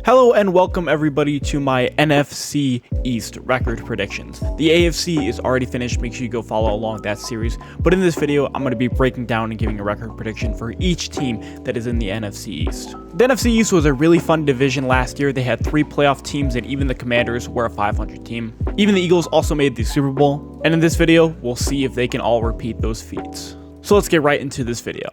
Hello and welcome everybody to my NFC East record predictions. The AFC is already finished, make sure you go follow along that series, but in this video I'm going to be breaking down and giving a record prediction for each team that is in the NFC East. The NFC East was a really fun division last year. They had 3 playoff teams and even the Commanders were a 500 team. Even the Eagles also made the Super Bowl, and in this video we'll see if they can all repeat those feats. So let's get right into this video.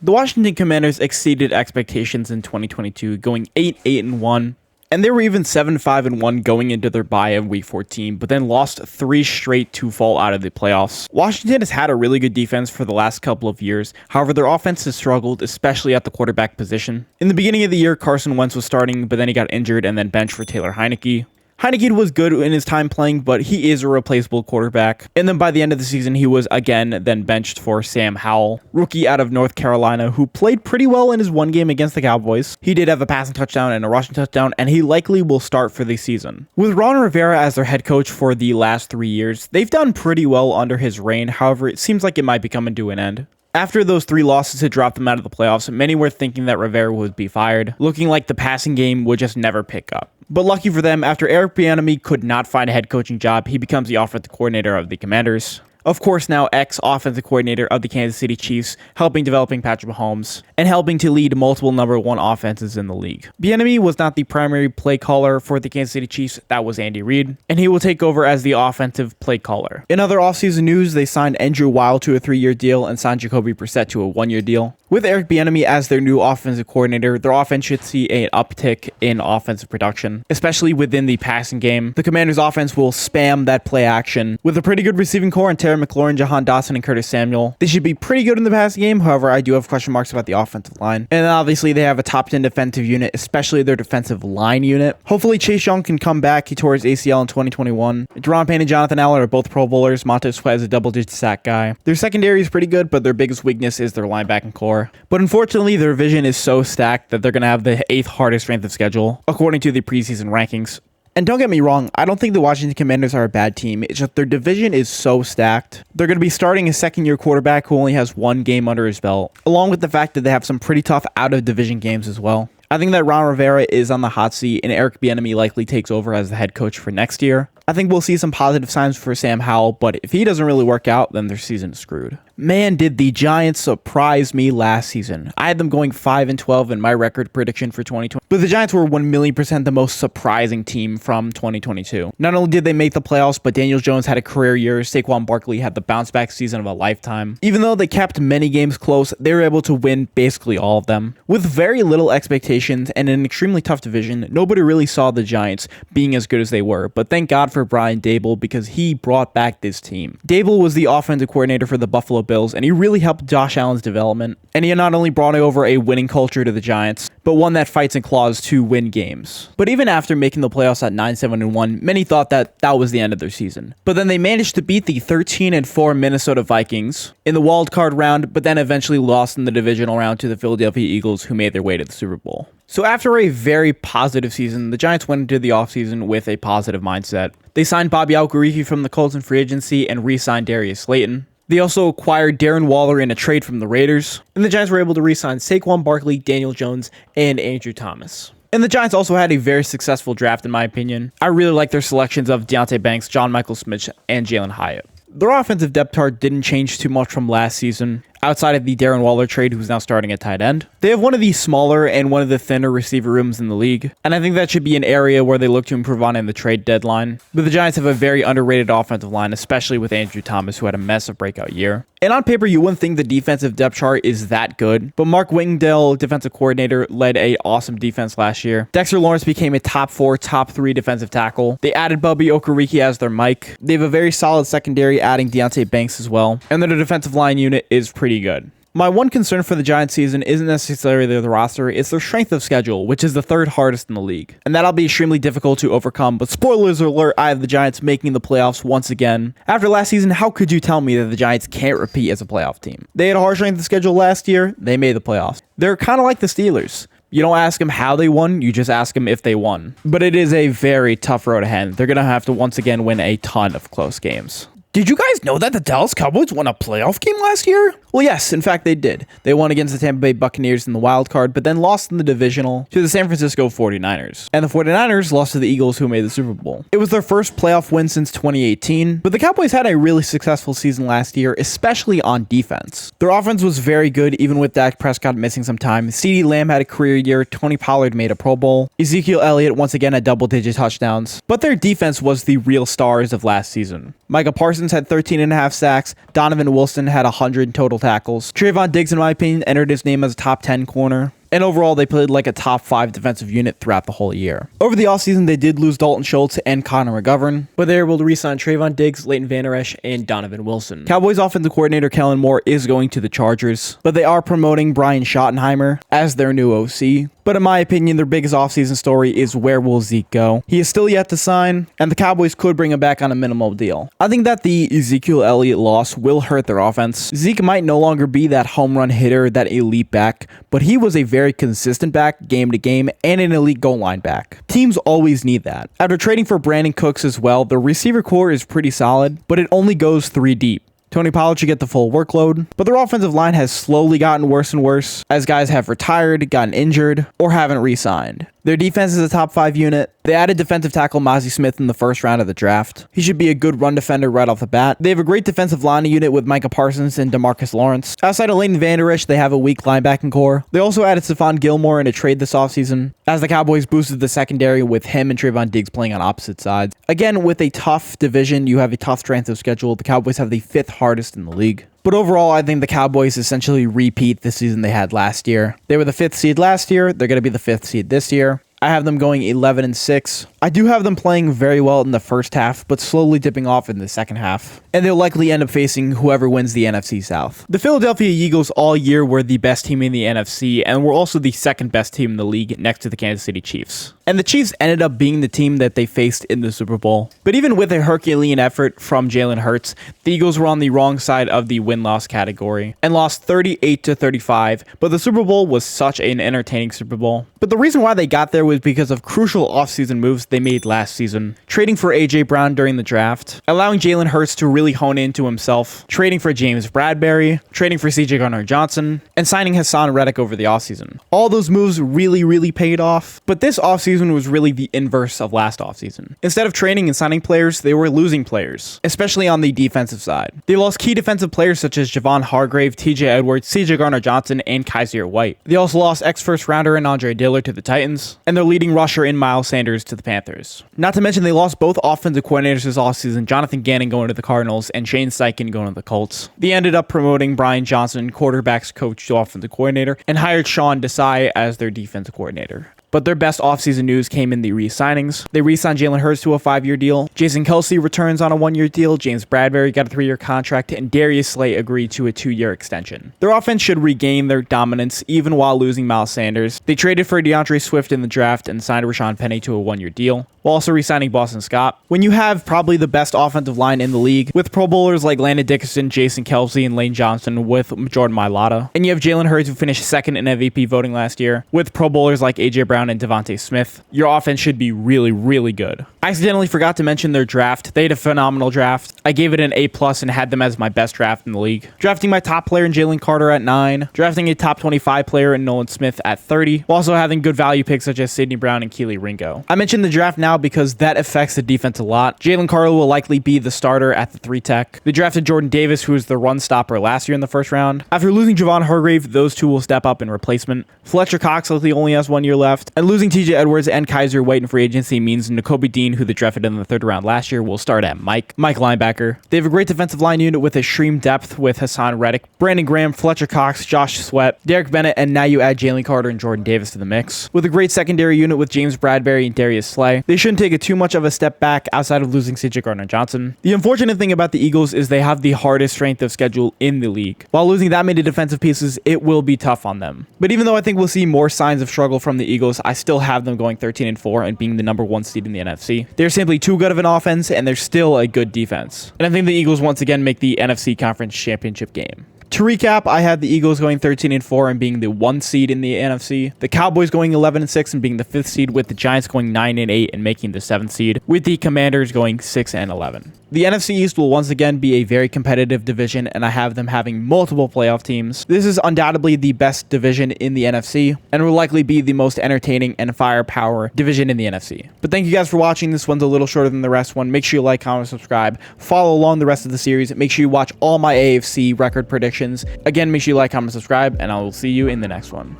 The Washington Commanders exceeded expectations in 2022, going 8-8-1, and they were even 7-5-1 going into their bye in Week 14, but then lost 3 straight to fall out of the playoffs. Washington has had a really good defense for the last couple of years, however their offense has struggled, especially at the quarterback position. In the beginning of the year, Carson Wentz was starting, but then he got injured and then benched for Taylor Heineke. Heineke was good in his time playing, but he is a replaceable quarterback. And then by the end of the season, he was again then benched for Sam Howell, rookie out of North Carolina, who played pretty well in his one game against the Cowboys. He did have a passing touchdown and a rushing touchdown, and he likely will start for the season. With Ron Rivera as their head coach for the last 3 years, they've done pretty well under his reign. However, it seems like it might be coming to an end. After those 3 losses had dropped them out of the playoffs, many were thinking that Rivera would be fired, looking like the passing game would just never pick up. But lucky for them, after Eric Bieniemy could not find a head coaching job, he becomes the offensive coordinator of the Commanders. Of course, now ex-offensive coordinator of the Kansas City Chiefs, helping developing Patrick Mahomes, and helping to lead multiple number 1 offenses in the league. Bieniemy was not the primary play caller for the Kansas City Chiefs, that was Andy Reid, and he will take over as the offensive play caller. In other offseason news, they signed Andrew Wild to a 3-year deal and signed Jacoby Brissett to a 1-year deal. With Eric Bieniemy as their new offensive coordinator, their offense should see an uptick in offensive production, especially within the passing game. The Commanders' offense will spam that play action with a pretty good receiving core in Terry McLaurin, Jahan Dotson, and Curtis Samuel. They should be pretty good in the passing game, however, I do have question marks about the offensive line. And obviously, they have a top 10 defensive unit, especially their defensive line unit. Hopefully, Chase Young can come back. He tore his ACL in 2021. Deron Payne and Jonathan Allen are both Pro Bowlers. Montez Sweat is a double-digit sack guy. Their secondary is pretty good, but their biggest weakness is their linebacking core. But unfortunately, their division is so stacked that they're going to have the 8th hardest strength of schedule, according to the preseason rankings. And don't get me wrong, I don't think the Washington Commanders are a bad team. It's just their division is so stacked. They're going to be starting a second-year quarterback who only has 1 game under his belt, along with the fact that they have some pretty tough out-of-division games as well. I think that Ron Rivera is on the hot seat, and Eric Bieniemy likely takes over as the head coach for next year. I think we'll see some positive signs for Sam Howell, but if he doesn't really work out, then their season is screwed. Man, did the Giants surprise me last season. I had them going 5-12 in my record prediction for 2020, but the Giants were 1,000,000% the most surprising team from 2022. Not only did they make the playoffs, but Daniel Jones had a career year. Saquon Barkley had the bounce-back season of a lifetime. Even though they kept many games close, they were able to win basically all of them. With very little expectations and an extremely tough division, nobody really saw the Giants being as good as they were, but thank God for Brian Daboll because he brought back this team. Daboll was the offensive coordinator for the Buffalo Bills, and he really helped Josh Allen's development. And he not only brought over a winning culture to the Giants, but one that fights and claws to win games. But even after making the playoffs at 9-7-1, many thought that that was the end of their season. But then they managed to beat the 13-4 Minnesota Vikings in the wild card round, but then eventually lost in the divisional round to the Philadelphia Eagles, who made their way to the Super Bowl. So after a very positive season, the Giants went into the offseason with a positive mindset. They signed Bobby Algorifi from the Colts in free agency and re-signed Darius Slayton. They also acquired Darren Waller in a trade from the Raiders, and the Giants were able to re-sign Saquon Barkley, Daniel Jones, and Andrew Thomas. And the Giants also had a very successful draft, in my opinion. I really like their selections of Deonte Banks, John Michael Smith, and Jalen Hyatt. Their offensive depth chart didn't change too much from last season, outside of the Darren Waller trade, who's now starting at tight end. They have one of the smaller and one of the thinner receiver rooms in the league, and I think that should be an area where they look to improve on in the trade deadline. But the Giants have a very underrated offensive line, especially with Andrew Thomas, who had a massive breakout year. And on paper, you wouldn't think the defensive depth chart is that good, but Mark Wingdale, defensive coordinator, led an awesome defense last year. Dexter Lawrence became a top 4, top 3 defensive tackle. They added Bobby Okereke as their mic. They have a very solid secondary, adding Deonte Banks as well, and their defensive line unit is pretty good. My one concern for the Giants season isn't necessarily the roster, it's their strength of schedule, which is the 3rd hardest in the league. And that'll be extremely difficult to overcome, but spoilers alert, I have the Giants making the playoffs once again. After last season, how could you tell me that the Giants can't repeat as a playoff team? They had a hard strength of schedule last year, they made the playoffs. They're kind of like the Steelers. You don't ask them how they won, you just ask them if they won. But it is a very tough road ahead. They're going to have to once again win a ton of close games. Did you guys know that the Dallas Cowboys won a playoff game last year? Well, yes, in fact, they did. They won against the Tampa Bay Buccaneers in the wild card, but then lost in the divisional to the San Francisco 49ers. And the 49ers lost to the Eagles, who made the Super Bowl. It was their first playoff win since 2018, but the Cowboys had a really successful season last year, especially on defense. Their offense was very good, even with Dak Prescott missing some time. CeeDee Lamb had a career year, Tony Pollard made a Pro Bowl, Ezekiel Elliott once again had double-digit touchdowns, but their defense was the real stars of last season. Micah Parsons had 13.5 sacks, Donovan Wilson had 100 total tackles. Trayvon Diggs, in my opinion, entered his name as a top 10 corner. And overall, they played like a top 5 defensive unit throughout the whole year. Over the offseason, they did lose Dalton Schultz and Connor McGovern, but they were able to re-sign Trayvon Diggs, Leighton Vander Esch, and Donovan Wilson. Cowboys offensive coordinator Kellen Moore is going to the Chargers, but they are promoting Brian Schottenheimer as their new OC. But in my opinion, their biggest offseason story is where will Zeke go? He is still yet to sign, and the Cowboys could bring him back on a minimal deal. I think that the Ezekiel Elliott loss will hurt their offense. Zeke might no longer be that home run hitter, that elite back, but he was a very consistent back game to game and an elite goal line back. Teams always need that. After trading for Brandon Cooks as well, the receiver core is pretty solid, but it only goes 3 deep. Tony Pollard should get the full workload, but their offensive line has slowly gotten worse and worse as guys have retired, gotten injured, or haven't re-signed. Their defense is a top 5 unit. They added defensive tackle Mozzie Smith in the first round of the draft. He should be a good run defender right off the bat. They have a great defensive line unit with Micah Parsons and DeMarcus Lawrence. Outside of Leighton Vander Esch, they have a weak linebacking core. They also added Stephon Gilmore in a trade this offseason, as the Cowboys boosted the secondary with him and Trayvon Diggs playing on opposite sides. Again, with a tough division, you have a tough strength of schedule. The Cowboys have the 5th hardest in the league. But overall, I think the Cowboys essentially repeat the season they had last year. They were the 5th seed last year. They're going to be the 5th seed this year. I have them going 11-6. I do have them playing very well in the first half, but slowly dipping off in the second half. And they'll likely end up facing whoever wins the NFC South. The Philadelphia Eagles all year were the best team in the NFC, and were also the 2nd best team in the league next to the Kansas City Chiefs. And the Chiefs ended up being the team that they faced in the Super Bowl. But even with a Herculean effort from Jalen Hurts, the Eagles were on the wrong side of the win-loss category and lost 38-35, but the Super Bowl was such an entertaining Super Bowl. But the reason why they got there was because of crucial offseason moves they made last season. Trading for A.J. Brown during the draft, allowing Jalen Hurts to really hone into himself, trading for James Bradberry, trading for C.J. Gardner-Johnson, and signing Hassan Reddick over the offseason. All those moves really paid off, but this offseason was really the inverse of last offseason. Instead of trading and signing players, they were losing players, especially on the defensive side. They lost key defensive players such as Javon Hargrave, T.J. Edwards, C.J. Gardner-Johnson, and Kaiser White. They also lost ex-first rounder and Andre Dillard to the Titans, and their leading rusher in Miles Sanders to the Panthers. Not to mention they lost both offensive coordinators this offseason, Jonathan Gannon going to the Cardinals and Shane Steichen going to the Colts. They ended up promoting Brian Johnson, quarterbacks coach to offensive coordinator, and hired Sean Desai as their defensive coordinator. But their best offseason news came in the re-signings. They re-signed Jalen Hurts to a 5-year deal. Jason Kelce returns on a 1-year deal. James Bradberry got a 3-year contract, and Darius Slay agreed to a 2-year extension. Their offense should regain their dominance even while losing Miles Sanders. They traded for DeAndre Swift in the draft and signed Rashawn Penny to a 1-year deal, while also re-signing Boston Scott. When you have probably the best offensive line in the league, with Pro Bowlers like Landon Dickerson, Jason Kelce, and Lane Johnson, with Jordan Mailata, and you have Jalen Hurts who finished 2nd in MVP voting last year, with Pro Bowlers like A.J. Brown and Devontae Smith, your offense should be really good. I accidentally forgot to mention their draft. They had a phenomenal draft. I gave it an A+ and had them as my best draft in the league. Drafting my top player in Jalen Carter at 9, drafting a top 25 player in Nolan Smith at 30, while also having good value picks such as Sidney Brown and Keely Ringo. I mentioned the draft now because that affects the defense a lot. Jalen Carter will likely be the starter at the 3 tech. They drafted Jordan Davis, who was the run stopper last year in the first round. After losing Javon Hargrave, those two will step up in replacement. Fletcher Cox likely only has 1 year left, and losing TJ Edwards and Kaiser White in free agency means Nakobe Dean, who they drafted in the 3rd round last year, will start at Mike linebacker. They have a great defensive line unit with extreme depth with Hassan Reddick, Brandon Graham, Fletcher Cox, Josh Sweat, Derek Bennett, and now you add Jalen Carter and Jordan Davis to the mix. With a great secondary unit with James Bradberry and Darius Slay, they shouldn't take it too much of a step back outside of losing C.J. Gardner-Johnson. The unfortunate thing about the Eagles is they have the hardest strength of schedule in the league. While losing that many defensive pieces, it will be tough on them. But even though I think we'll see more signs of struggle from the Eagles, I still have them going 13-4 and being the number 1 seed in the NFC. They're simply too good of an offense, and they're still a good defense. And I think the Eagles once again make the NFC Conference Championship game. To recap, I had the Eagles going 13-4 and being the 1 seed in the NFC, the Cowboys going 11-6 and being the 5th seed, with the Giants going 9-8 and making the 7th seed, with the Commanders going 6-11. The NFC East will once again be a very competitive division, and I have them having multiple playoff teams. This is undoubtedly the best division in the NFC, and will likely be the most entertaining and firepower division in the NFC. But thank you guys for watching. This one's a little shorter than the rest one. Make sure you like, comment, subscribe, follow along the rest of the series. Make sure you watch all my AFC record predictions. Again, make sure you like, comment, subscribe, and I will see you in the next one.